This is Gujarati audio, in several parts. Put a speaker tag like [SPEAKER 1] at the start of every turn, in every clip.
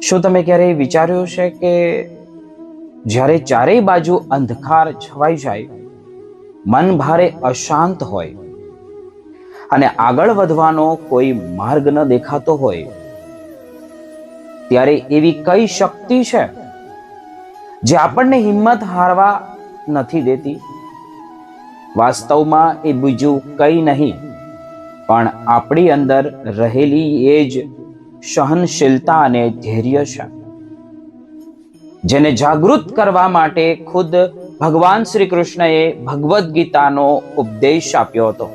[SPEAKER 1] શું તમે ક્યારેય વિચાર્યું છે કે જ્યારે ચારેય બાજુ અંધકાર છવાઈ જાય, મન ભારે અશાંત હોય અને આગળ વધવાનો કોઈ માર્ગ ન દેખાતો હોય, ત્યારે એવી કઈ શક્તિ છે જે આપણને હિંમત હારવા નથી દેતી? વાસ્તવમાં એ બીજું કઈ નહીં પણ આપણી અંદર રહેલી એ જ સહનશીલતા અને ધૈર્ય છે, જેને જાગૃત કરવા માટે ખુદ ભગવાન શ્રી કૃષ્ણએ ભગવદ્ ગીતાનો ઉપદેશ આપ્યો હતો.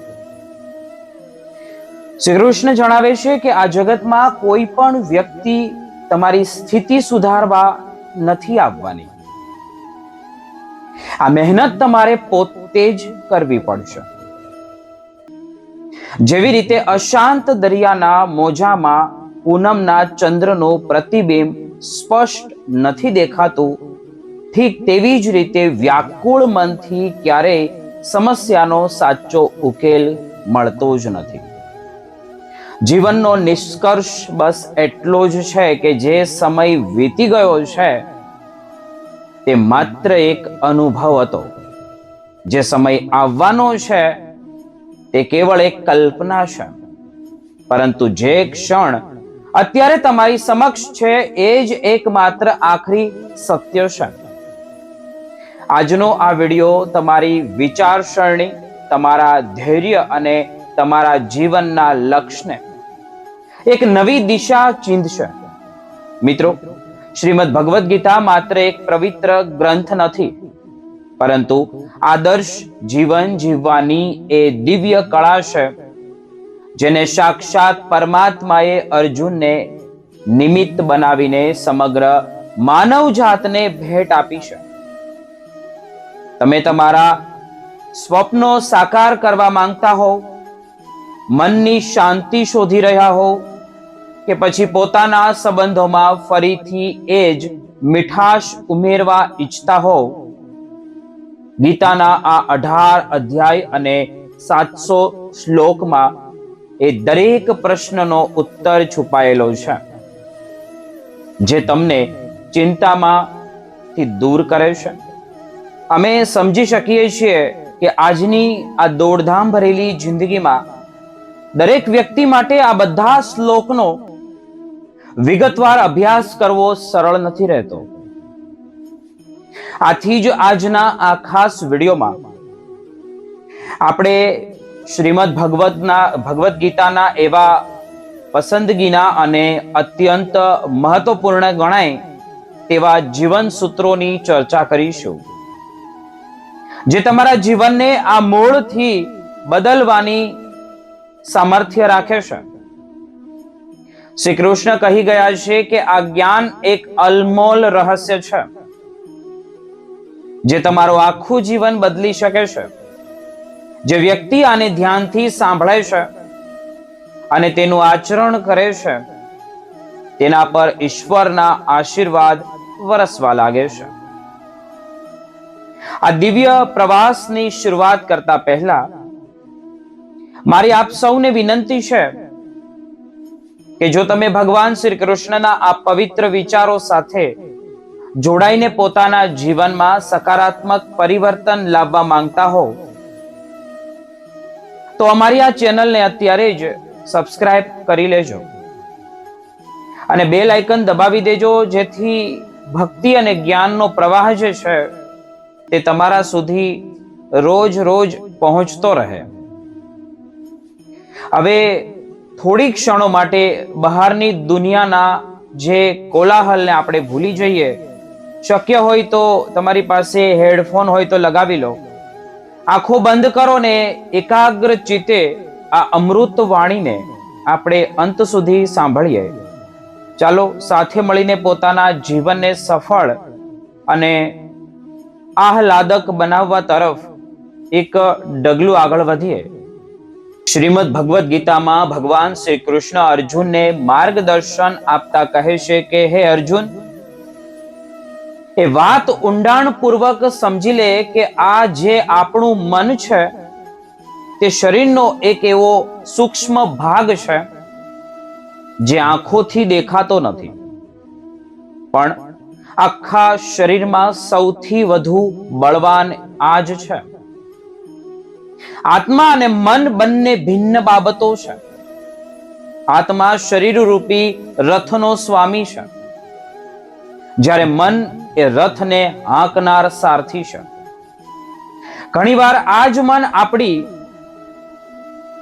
[SPEAKER 1] શ્રી કૃષ્ણ જણાવે છે કે આ જગતમાં કોઈ પણ વ્યક્તિ તમારી સ્થિતિ સુધારવા નથી આવવાની. આ મહેનત તમારે પોતે જ કરવી પડશે. જેવી રીતે અશાંત દરિયાના મોજામાં પૂનમના ચંદ્રનું પ્રતિબિંબ સ્પષ્ટ નથી દેખાતું, ઠીક તેવી જ રીતે વ્યાકુળ મનથી ક્યારેય સમસ્યાનો સાચો ઉકેલ મળતો જ નથી. જીવનનો નિષ્કર્ષ બસ એટલો જ છે કે જે સમય વીતી ગયો છે તે માત્ર એક અનુભવ હતો. જે સમય આવવાનો છે તે કેવળ એક કલ્પના છે. પરંતુ જે ક્ષણ અત્યારે તમારી સમક્ષ છે એ જ એકમાત્ર આખરી સત્ય છે. આજનો આ વિડિયો તમારી વિચારસરણી, તમારા ધૈર્ય અને તમારા જીવનના લક્ષ્યને એક નવી દિશા ચીંધશે. મિત્રો, શ્રીમદ ભગવદ્ ગીતા માત્ર એક પવિત્ર ગ્રંથ નથી, પરંતુ આદર્શ જીવન જીવવાની એ દિવ્ય કળા છે જેને સાક્ષાત પરમાત્માએ અર્જુનને નિમિત્ત બનાવીને સમગ્ર માનવ જાતને ભેટ આપી છે. તમે તમારા સ્વપ્નો સાકાર કરવા માંગતા હો, મનની શાંતિ શોધી રહ્યા હો, કે પછી પોતાના સંબંધોમાં ફરીથી એ જ મીઠાશ ઉમેરવા ઈચ્છતા હો, ગીતાના આ 18 અધ્યાય અને 700 શ્લોકમાં એ દરેક પ્રશ્નનો ઉત્તર છુપાયેલો છે, જે તમને ચિંતામાંથી દૂર કરે છે. અમે સમજી શકીએ છીએ કે આજની આ દોડધામ ભરેલી જિંદગીમાં દરેક વ્યક્તિ માટે આ બધા શ્લોકનો વિગતવાર અભ્યાસ કરવો સરળ નથી રહેતો. આથી જ આજના આ ખાસ વિડીયોમાં આપણે શ્રીમદ ભગવદ્ ગીતાના એવા પસંદગીના અને અત્યંત મહત્વપૂર્ણ ગણાય તેવા જીવન સૂત્રોની ચર્ચા કરીશું, જે તમારા જીવનને આ મૂળથી બદલવાની સામર્થ્ય રાખે છે. શ્રી કૃષ્ણ કહી ગયા છે કે આ જ્ઞાન એક અનમોલ રહસ્ય છે જે તમારું આખું જીવન બદલી શકે છે. જે વ્યક્તિ આને ધ્યાનથી સાંભળે છે અને તેનું આચરણ કરે છે, તેના પર ઈશ્વરના આશીર્વાદ વરસવા લાગે છે. આ દિવ્ય પ્રવાસની શરૂઆત કરતા પહેલા મારી આપ સૌને વિનંતી છે કે જો તમે ભગવાન શ્રી કૃષ્ણના આ પવિત્ર વિચારો સાથે જોડાઈને પોતાના જીવનમાં સકારાત્મક પરિવર્તન લાવવા માંગતા હો, તો અમારી આ ચેનલને અત્યારે જ સબસ્ક્રાઇબ કરી લેજો અને બેલ આઇકન દબાવી દેજો, જેથી ભક્તિ અને જ્ઞાનનો પ્રવાહ જે છે તે તમારા સુધી રોજ પહોંચતો રહે. હવે થોડી ક્ષણો માટે બહારની દુનિયાના જે કોલાહલને આપણે ભૂલી જઈએ. શક્ય હોય તો તમારી પાસે હેડફોન હોય તો લગાવી લો, આંખો બંધ કરો ને એકાગ્ર ચિત્તે આ અમૃત વાણીને આપણે અંત સુધી સાંભળીએ. ચાલો સાથે મળીને પોતાના જીવનને સફળ અને આહલાદક બનાવવા તરફ એક ડગલું આગળ વધીએ. શ્રીમદ ભગવદ્ ગીતામાં ભગવાન શ્રી કૃષ્ણ અર્જુનને માર્ગદર્શન આપતા કહે છે કે હે અર્જુન, એ વાત ઊંડાણપૂર્વક સમજી લે કે આ જે આપણું મન છે તે શરીરનો એક એવો સૂક્ષ્મ ભાગ છે જે આંખોથી દેખાતો નથી. પણ આખા શરીરમાં સૌથી વધુ બળવાન આ જ છે. આત્મા અને મન બંને ભિન્ન બાબતો છે. આત્મા શરીર રૂપી રથનો સ્વામી છે, જ્યારે મન એ રથને હાંકનાર સારથી છે. ઘણીવાર આ જ મન આપણી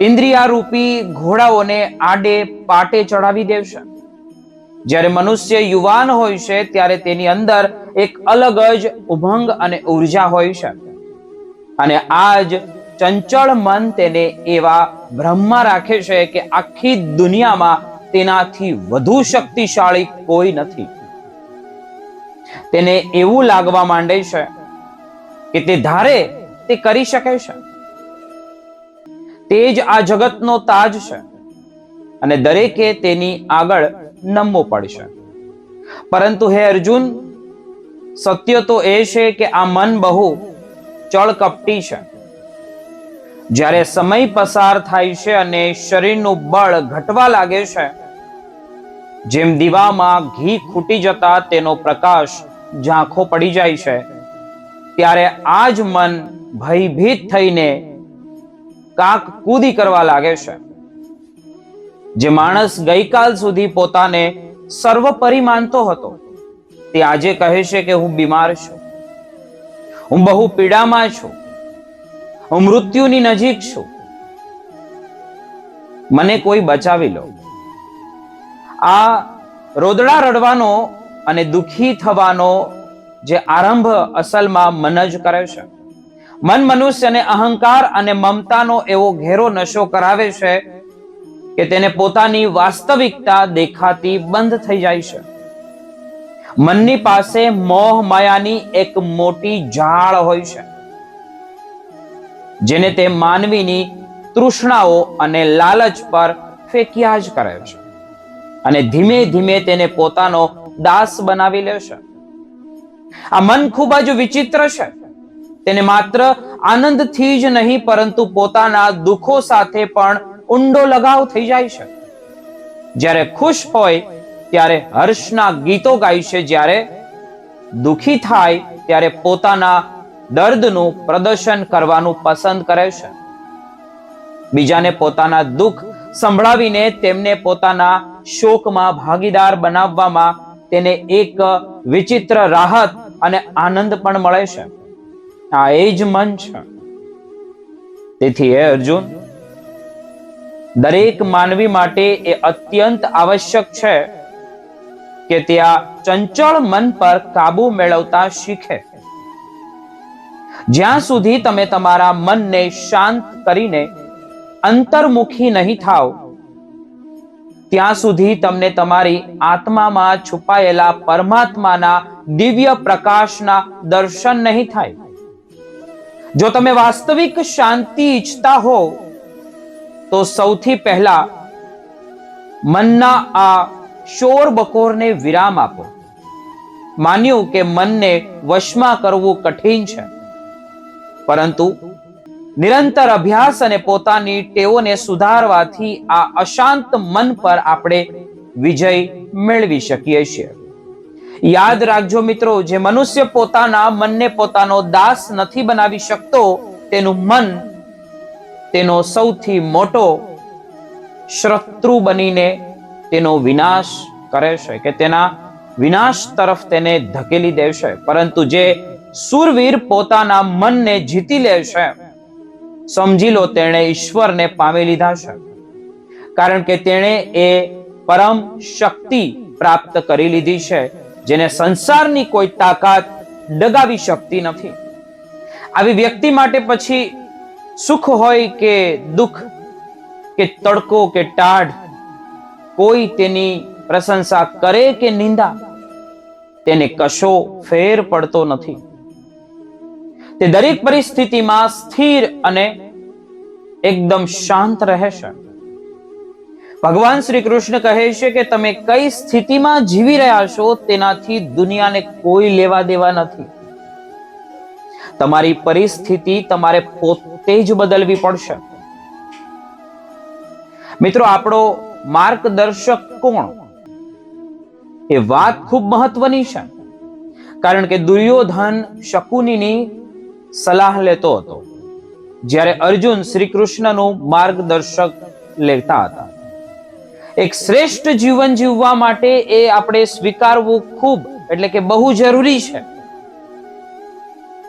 [SPEAKER 1] ઇન્દ્રિયારૂપી ઘોડાઓને આડે પાટે ચડાવી દેશે. જ્યારે મનુષ્ય યુવાન હોય છે ત્યારે તેની અંદર એક અલગ જ ઉમંગ અને ઉર્જા હોય છે, અને આ જ ચંચળ મન તેને એવા ભ્રમમાં રાખે છે કે આખી દુનિયામાં તેનાથી વધુ શક્તિશાળી કોઈ નથી. તેને એવું લાગવા માંડે છે કે તે ધારે તે કરી શકે છે. તે જ આ જગતનો તાજ છે અને દરેકે તેની આગળ નમવું પડશે. પરંતુ હે અર્જુન, સત્ય તો એ છે કે આ મન બહુ ચળકપટી છે. જ્યારે સમય પસાર થાય છે અને શરીરનું બળ ઘટવા લાગે છે, જેમ દીવામાં ઘી ખૂટી જતા તેનો પ્રકાશ ઝાંખો પડી જાય છે, ત્યારે આ જ મન ભયભીત થઈને કાક કૂદી કરવા લાગે છે. જે માણસ ગઈકાલ સુધી પોતાને સર્વોપરી માનતો હતો, તે આજે કહે છે કે હું બીમાર છું, હું બહુ પીડામાં છું, હું મૃત્યુની નજીક છું, મને કોઈ બચાવી લો. આ રોદડા રડવાનો અને દુખી થવાનો જે આરંભ અસલમાં મન જ કરે છે. મન મનુષ્યને અહંકાર અને મમતાનો એવો ઘેરો નશો કરાવે છે કે તેને પોતાની વાસ્તવિકતા દેખાતી બંધ થઈ જાય છે. મનની પાસે મોહ માયાની એક મોટી જાળ હોય છે, જેને તે માનવીની તૃષ્ણાઓ અને લાલચ પર ફેંક્યા જ કરે છે, અને ધીમે ધીમે તેને પોતાનો દાસ બનાવી લે છે. આ મન ખૂબ જ વિચિત્ર છે. તેને માત્ર આનંદથી જ નહીં પરંતુ પોતાના દુઃખો સાથે પણ ઊંડો લગાવ થઈ જાય છે. જ્યારે ખુશ હોય ત્યારે હર્ષના ગીતો ગાય છે, જ્યારે દુઃખી થાય ત્યારે પોતાના દર્દનું પ્રદર્શન કરવાનું પસંદ કરે છે. બીજાને પોતાના દુઃખ સંભળાવીને તેમને પોતાના શોકમાં ભાગીદાર બનાવવામાં તેને એક વિચિત્ર રાહત અને આનંદ પણ મળે છે. આ એ જ મન છે. તેથી હે અર્જુન, દરેક માનવી માટે એ અત્યંત આવશ્યક છે કે તે આ ચંચળ મન પર કાબુ મેળવતા શીખે. જ્યાં સુધી તમે તમારા મનને શાંત કરીને અંતર્મુખી નહીં થાવ, ત્યાં સુધી તમને તમારી આત્મામાં છુપાયેલા પરમાત્માના દિવ્ય પ્રકાશના દર્શન નહીં થાય. જો તમે વાસ્તવિક શાંતિ ઈચ્છતા હો તો સૌથી પહેલા મનના આ શોર બકોરને વિરામ આપો. માન્યું કે મનને વશમાં કરવું કઠિન છે, પરંતુ નિરંતર અભ્યાસ અને પોતાની ટેવોને સુધારવાથી આ અશાંત મન પર આપણે વિજય મેળવી શકીએ છીએ. યાદ રાખજો મિત્રો, જે મનુષ્ય પોતાના મનને પોતાનો દાસ નથી બનાવી શકતો, તેનું મન તેનો સૌથી મોટો શત્રુ બનીને તેનો વિનાશ કરે છે, કે તેના વિનાશ તરફ તેને ધકેલી દેશે. પરંતુ જે શૂરવીર પોતાના મનને જીતી લે છે, સમજી લો તેણે ઈશ્વરને પામી લીધા છે, કારણ કે તેણે એ પરમ શક્તિ પ્રાપ્ત કરી લીધી છે જેને સંસારની કોઈ તાકાત ડગાવી શકતી નથી. આવી વ્યક્તિ માટે પછી સુખ હોય કે દુઃખ, કે તડકો કે ટાઢ, કોઈ તેની પ્રશંસા કરે કે નિંદા, તેને કશો ફેર પડતો નથી. તે દરેક પરિસ્થિતિમાં સ્થિર અને એકદમ શાંત રહેશે. ભગવાન શ્રી કૃષ્ણ કહે છે કે તમે કઈ સ્થિતિમાં જીવી રહ્યા છો તેનાથી દુનિયાને કોઈ લેવા દેવા નથી. તમારી પરિસ્થિતિ તમારે પોતે જ બદલવી પડશે. મિત્રો, આપણો માર્ગદર્શક કોણ? એ વાત ખૂબ મહત્વની છે, કારણ કે દુર્યોધન શકુનીની સલાહ લેતો હતો જ્યારે અર્જુન શ્રી કૃષ્ણનું માર્ગદર્શક લેતા હતા. એક શ્રેષ્ઠ જીવન જીવવા માટે એ આપણે સ્વીકારવું ખૂબ એટલે કે બહુ જરૂરી છે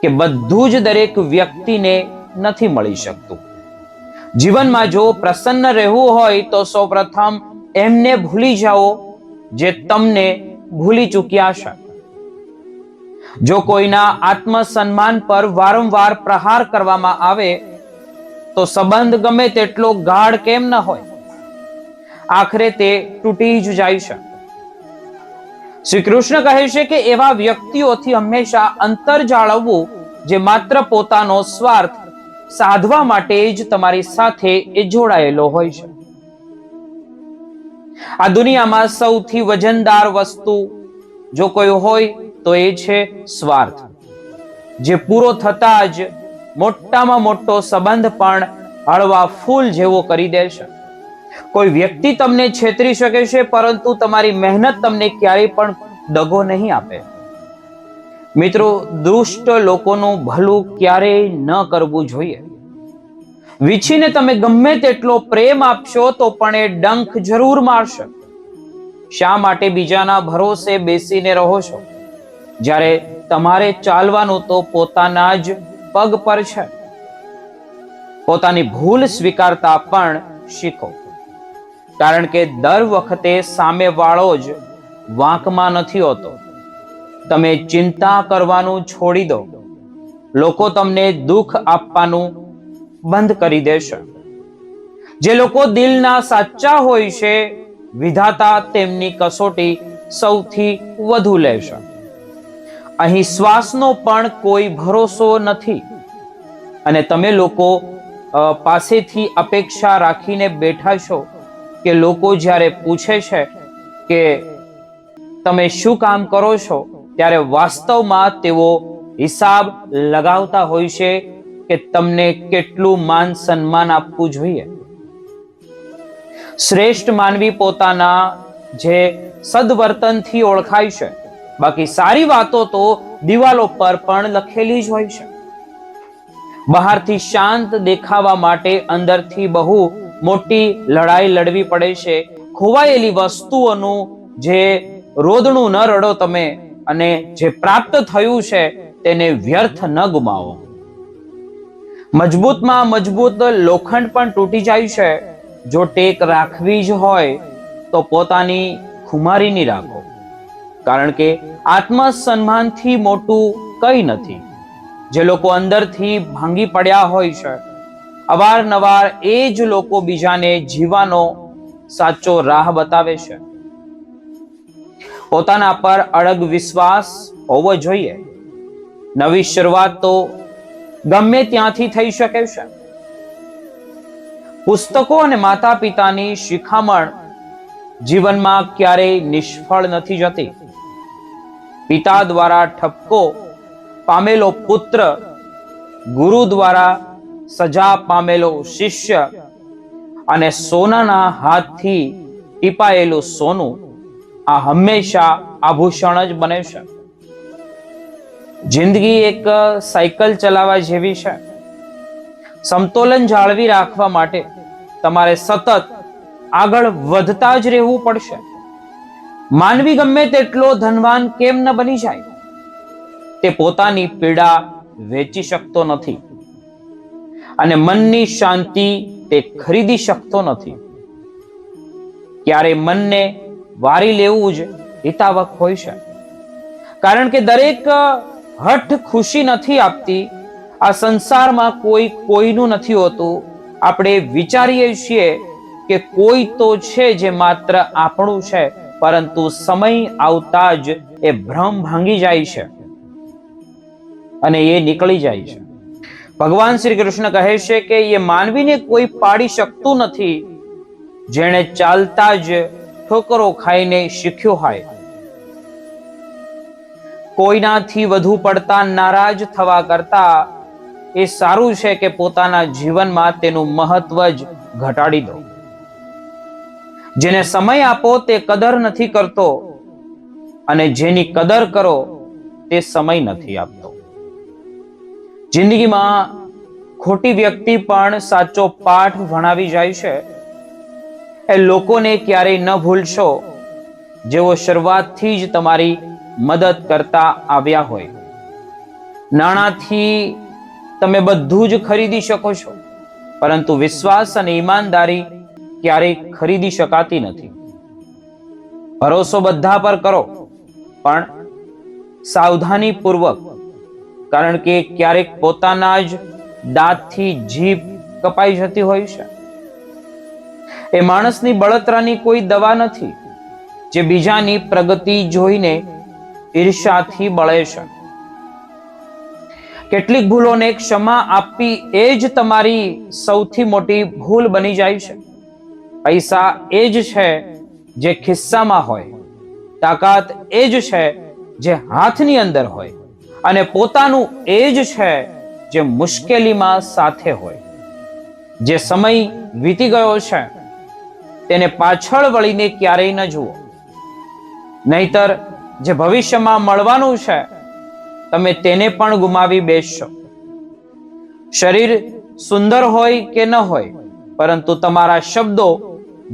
[SPEAKER 1] કે બધું જ દરેક વ્યક્તિને નથી મળી શકતું. જીવનમાં જો પ્રસન્ન રહેવું હોય તો સૌપ્રથમ એમને ભૂલી જાઓ જે તમને ભૂલી ચૂક્યા છે. જો કોઈના આત્મસન્માન પર વારંવાર પ્રહાર કરવામાં આવે તો સંબંધ ગમે તેટલો ગાઢ કેમ ન હોય, આખરે તે તૂટી જ જાય છે. શ્રી કૃષ્ણ કહે છે કે એવા વ્યક્તિઓથી હંમેશા અંતર જાળવવું જે માત્ર પોતાનો સ્વાર્થ સાધવા માટે જ તમારી સાથે એ જોડાયેલો હોય છે. આ દુનિયામાં સૌથી વજનદાર વસ્તુ જો કોઈ હોય તો એ છે સ્વાર્થ, જે પૂરો થતા જ મોટામાં મોટો સંબંધ પણ હળવા ફૂલ જેવો કરી દે છે. કોઈ વ્યક્તિ તમને છેતરી શકે છે, પરંતુ તમારી મહેનત તમને ક્યારેય પણ દગો નહીં આપે. મિત્રો, દુષ્ટ લોકોનું ભલું ક્યારેય ન કરવું જોઈએ. વીછીને તમે ગમે તેટલો પ્રેમ આપશો તો પણ એ ડંખ જરૂર મારશે. શા માટે બીજાના ભરોસે બેસીને રહો છો જ્યારે તમારે ચાલવાનું તો પોતાના જ પગ પર છે? પોતાની ભૂલ સ્વીકારતા પણ શીખો, કારણ કે દર વખતે સામેવાળો જ વાંકમાં નથી હોતો. તમે ચિંતા કરવાનું છોડી દો, લોકો તમને દુઃખ આપવાનું બંધ કરી દેશે. જે લોકો દિલના સાચા હોય છે, વિધાતા તેમની કસોટી સૌથી વધુ લેશે. અહીં શ્વાસનો પણ કોઈ ભરોસો નથી, અને તમે લોકો પાસેથી અપેક્ષા રાખીને બેઠા છો કે લોકો જ્યારે પૂછે છે કે તમે શું કામ કરો છો, ત્યારે વાસ્તવમાં તેઓ હિસાબ લગાવતા હોય છે કે તમને કેટલું માન સન્માન આપવું જોઈએ. શ્રેષ્ઠ માનવી પોતાના જે સદવર્તનથી ઓળખાય છે, બાકી સારી વાતો તો દિવાલો પર પણ લખેલી જ હોય છે. બહારથી શાંત દેખાવા માટે અંદરથી બહુ મોટી લડાઈ લડવી પડે છે. ખોવાયેલી વસ્તુઓનું જે રોદણું ન રડો તમે, અને જે પ્રાપ્ત થયું છે તેને વ્યર્થ ન ગુમાવો. મજબૂતમાં મજબૂત લોખંડ પણ તૂટી જાય છે. જો ટેક રાખવી જ હોય તો પોતાની ખુમારીની રાખો, કારણ કે આત્મસન્માનથી મોટું કંઈ નથી. જે લોકો અંદરથી ભાંગી પડ્યા હોય છે, અવારનવાર એ જ લોકો બીજાને જીવવાનો સાચો રાહ બતાવે છે. પોતાના પર અડગ વિશ્વાસ હોવો જોઈએ. નવી શરૂઆત તો ગમે ત્યાંથી થઈ શકે છે. પુસ્તકો અને માતા પિતાની શિખામણ જીવનમાં ક્યારેય નિષ્ફળ નથી જતી. પિતા દ્વારા ઠપકો પામેલો પુત્ર, ગુરુ દ્વારા સજા પામેલો શિષ્ય, અને સોનાના હાથથી ટીપાયેલું સોનું, આ હંમેશા આભૂષણ જ બને છે. જિંદગી એક સાયકલ ચલાવવા જેવી છે. સમતોલન જાળવી રાખવા માટે તમારે સતત આગળ વધતા જ રહેવું પડશે. માનવી ગમે તેટલો ધનવાન કેમ ન બની જાય, તે પોતાની પીડા વેચી શકતો નથી, અને મનની શાંતિ તે ખરીદી શકતો નથી. ક્યારે મનને વારી લેવું જ હિતાવક હોય છે, કારણ કે દરેક હઠ ખુશી નથી આપતી. આ સંસારમાં કોઈ કોઈનું નથી હોતું. આપણે વિચારીએ છીએ કે કોઈ તો છે જે માત્ર આપણું છે, પરંતુ સમય આવતા જ એ ભ્રમ ભાંગી જાય છે અને એ નીકળી જાય છે. ભગવાન શ્રી કૃષ્ણ કહે છે કે એ માનવીને કોઈ પાડી શકતું નથી જેણે ચાલતા જ ઠોકરો ખાઈને શીખ્યો હોય. કોઈનાથી વધુ પડતા નારાજ થવા કરતા એ સારું છે કે પોતાના જીવનમાં તેનું મહત્વ જ ઘટાડી દો. જેને સમય આપો તે કદર નથી કરતો, અને જેની કદર કરો તે સમય નથી આપતો. જિંદગીમાં ખોટી વ્યક્તિ પણ સાચો પાઠ ભણાવી જાય છે. એ લોકોને ક્યારેય ન ભૂલશો જેઓ શરૂઆતથી જ તમારી મદદ કરતા આવ્યા હોય. નાણાંથી તમે બધું જ ખરીદી શકો છો, પરંતુ વિશ્વાસ અને ઈમાનદારી ક્યારેય ખરીદી શકાતી નથી. ભરોસો બધા પર કરો, પણ સાવધાની પૂર્વક, કારણ કે ક્યારેક પોતાના જ દાંતથી જીભ કપાઈ જતી હોય છે. એ માણસની બળતરાની કોઈ દવા નથી જે બીજાની પ્રગતિ જોઈને ઈર્ષ્યાથી બળે છે. કેટલીક ભૂલોને ક્ષમા આપવી એ જ તમારી સૌથી મોટી ભૂલ બની જાય છે. પૈસા એ જ છે જે ખિસ્સામાં હોય, તાકાત એ જ છે જે હાથની અંદર હોય, અને પોતાનું એ જ છે જે મુશ્કેલીમાં સાથે હોય. જે સમય વીતી ગયો છે તેને પાછળ વળીને ક્યારેય ન જુઓ, નહીતર જે ભવિષ્યમાં મળવાનું છે તમે તેને પણ ગુમાવી બેસશો. શરીર સુંદર હોય કે ન હોય, પરંતુ તમારા શબ્દો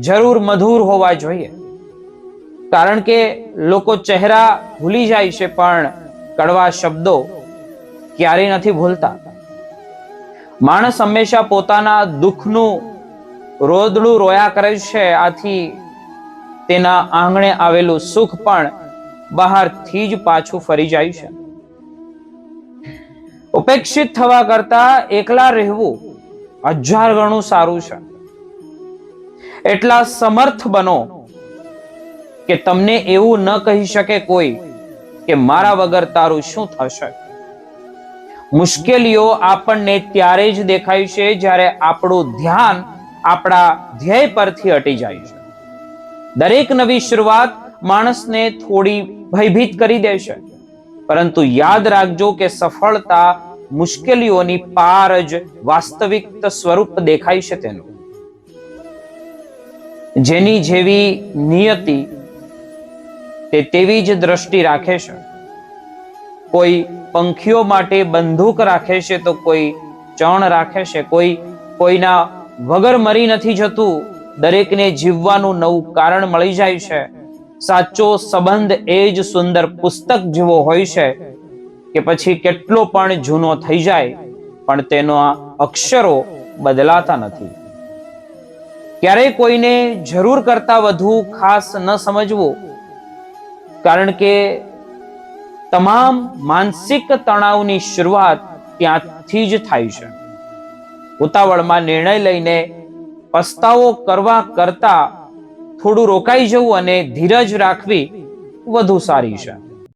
[SPEAKER 1] જરૂર મધુર હોવા જોઈએ, કારણ કે લોકો ચહેરા ભૂલી જાય છે પણ કડવા શબ્દો ક્યારેય નથી ભૂલતા. માણસ હંમેશા પોતાના દુઃખનું રોદડું રોયા કરે છે, આથી તેના આંગણે આવેલું સુખ પણ બહારથી જ પાછું ફરી જાય છે. ઉપેક્ષિત થવા કરતા એકલા રહેવું 1000 ગણું સારું છે. એટલા સમર્થ બનો કે તમને એવું ન કહી શકે કોઈ કે મારા વગર તારું શું થશે. મુશ્કેલીઓ આપણને ત્યારે જ દેખાય છે જ્યારે આપણું ધ્યાન આપણા ધ્યેય પરથી હટી જાય છે. દરેક નવી શરૂઆત માણસને થોડી ભયભીત કરી દેશે, પરંતુ યાદ રાખજો કે સફળતા મુશ્કેલીઓની પાર જ વાસ્તવિક સ્વરૂપ દેખાય છે તેનું. જેની જેવી નિયતિ તે તેવી જ દ્રષ્ટિ રાખે છે. કોઈ પંખીઓ માટે બંદૂક રાખે છે તો કોઈ ચણ રાખે છે. કોઈ કોઈના વગર મરી નથી જતું. દરેકને જીવવાનું નવું કારણ મળી જાય છે. સાચો સંબંધ એ જ સુંદર પુસ્તક જેવો હોય છે કે પછી કેટલો પણ જૂનો થઈ જાય પણ તેના અક્ષરો બદલાતા નથી. ક્યારેય કોઈને જરૂર કરતા વધુ ખાસ ન સમજવું, કારણ કે તમામ માનસિક તણાવની શરૂઆત ત્યાંથી જ થાય છે. ઉતાવળમાં નિર્ણય લઈને પસ્તાવો કરવા કરતા થોડું રોકાઈ જવું અને ધીરજ રાખવી વધુ સારી છે.